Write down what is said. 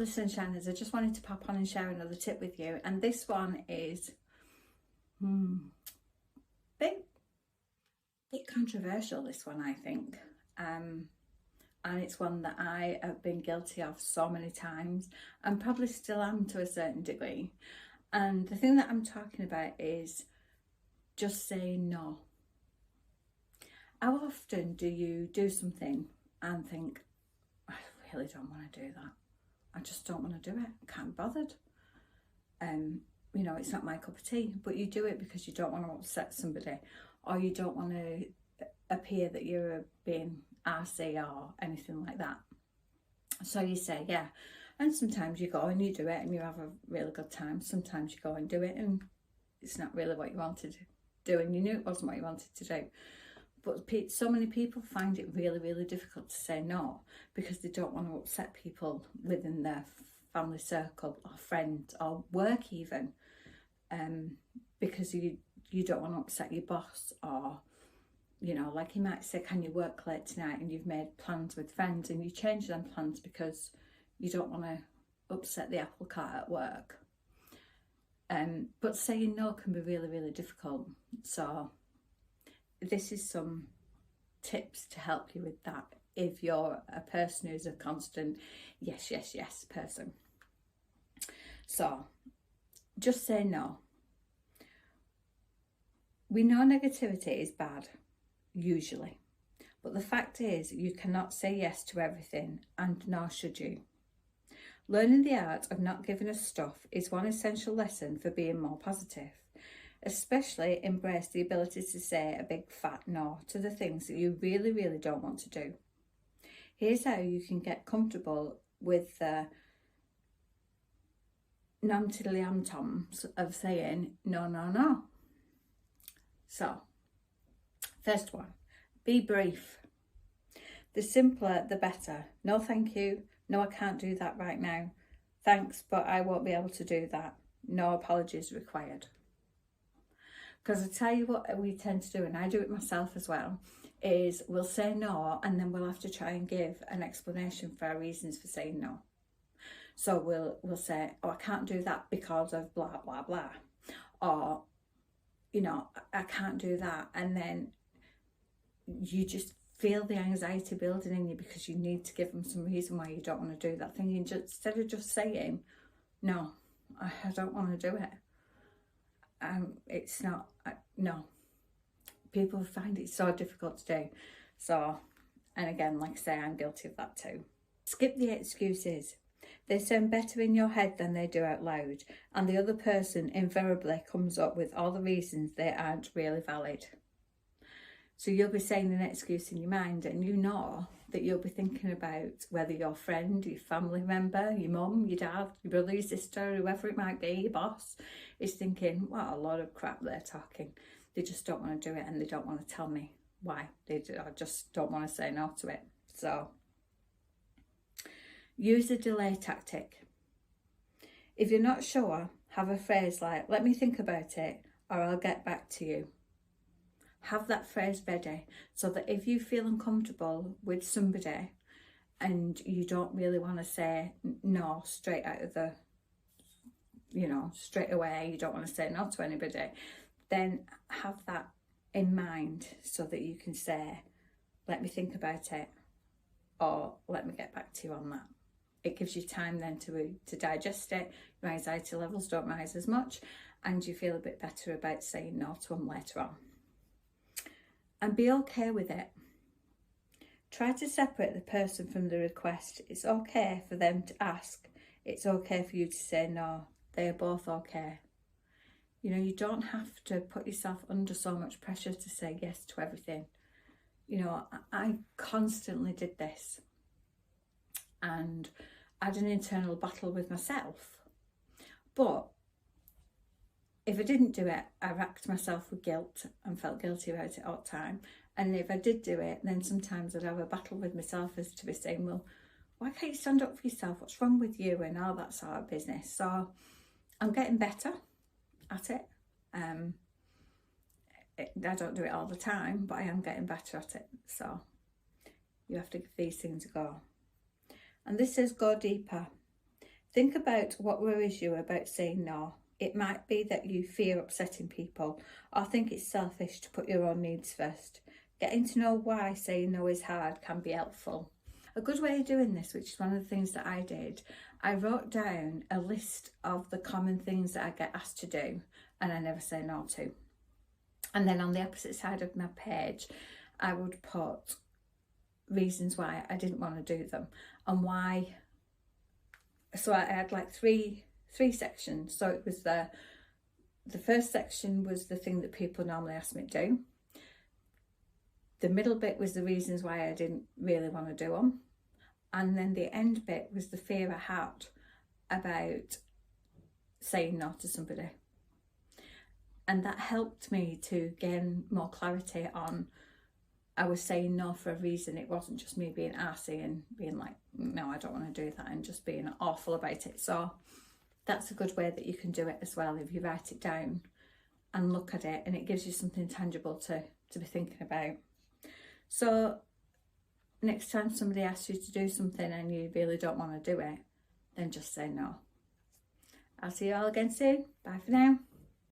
the Sunshiners, I just wanted to pop on and share another tip with you, and this one is bit controversial, this one, I think, and it's one that I have been guilty of so many times and probably still am to a certain degree. And the thing that I'm talking about is just saying no. How often do you do something and think, I really don't want to do that, I just don't want to do it, I can't be bothered, you know, it's not my cup of tea, but you do it because you don't want to upset somebody, or you don't want to appear that you're being arsey or anything like that. So you say yeah, and sometimes you go and you do it and you have a really good time. Sometimes you go and do it and it's not really what you wanted to do, and you knew it wasn't what you wanted to do. But so many people find it really, really difficult to say no because they don't want to upset people within their family circle or friends or work even, because you don't want to upset your boss, or, you know, like he might say, can you work late tonight, and you've made plans with friends and you change them plans because you don't want to upset the apple cart at work. But saying no can be really, really difficult. So this is some tips to help you with that if you're a person who's a constant yes, yes, yes person. So just say no. We know negativity is bad, usually, but the fact is you cannot say yes to everything, and nor should you. Learning the art of not giving a stuff is one essential lesson for being more positive. Especially embrace the ability to say a big fat no to the things that you really, really don't want to do. Here's how you can get comfortable with the nom-tiddly-am-toms of saying no, no, no. So, first one, be brief. The simpler, the better. No, thank you. No, I can't do that right now. Thanks, but I won't be able to do that. No apologies required. Because I tell you what we tend to do, and I do it myself as well, is we'll say no and then we'll have to try and give an explanation for our reasons for saying no. So we'll say, oh, I can't do that because of blah, blah, blah. Or, you know, I can't do that. And then you just feel the anxiety building in you because you need to give them some reason why you don't want to do that thing. You just, instead of just saying, no, I don't want to do it. It's not, no. People find it so difficult to do. So, and again, like I say, I'm guilty of that too. Skip the excuses. They sound better in your head than they do out loud, and the other person invariably comes up with all the reasons they aren't really valid. So you'll be saying an excuse in your mind, and you know that you'll be thinking about whether your friend, your family member, your mum, your dad, your brother, your sister, whoever it might be, your boss, is thinking, what a lot of crap they're talking. They just don't want to do it, and they don't want to tell me why. I just don't want to say no to it. So use a delay tactic. If you're not sure, have a phrase like, let me think about it, or I'll get back to you. Have that phrase ready so that if you feel uncomfortable with somebody and you don't really want to say no straight out of the, you know, straight away, you don't want to say no to anybody, then have that in mind so that you can say, let me think about it, or let me get back to you on that. It gives you time then to digest it, your anxiety levels don't rise as much, and you feel a bit better about saying no to them later on. And be okay with it. Try to separate the person from the request. It's okay for them to ask. It's okay for you to say no. They are both okay. You know, you don't have to put yourself under so much pressure to say yes to everything. You know, I constantly did this. And I had an internal battle with myself. But if I didn't do it, I racked myself with guilt and felt guilty about it all the time. And if I did do it, then sometimes I'd have a battle with myself as to be saying, well, why can't you stand up for yourself? What's wrong with you? And all that sort of business. So I'm getting better at it. I don't do it all the time, but I am getting better at it. So you have to give these things a go. And this says go deeper. Think about what worries you about saying no. It might be that you fear upsetting people or think it's selfish to put your own needs first. Getting to know why saying no is hard can be helpful. A good way of doing this, which is one of the things that I did, I wrote down a list of the common things that I get asked to do and I never say no to. And then on the opposite side of my page, I would put reasons why I didn't want to do them and why. So I had like three sections. So it was the first section was the thing that people normally ask me to do. The middle bit was the reasons why I didn't really want to do them. And then the end bit was the fear I had about saying no to somebody. And that helped me to gain more clarity on, I was saying no for a reason. It wasn't just me being arsey and being like, no, I don't want to do that, and just being awful about it. So that's a good way that you can do it as well, if you write it down and look at it, and it gives you something tangible to be thinking about. So next time somebody asks you to do something and you really don't want to do it, then just say no. I'll see you all again soon. Bye for now.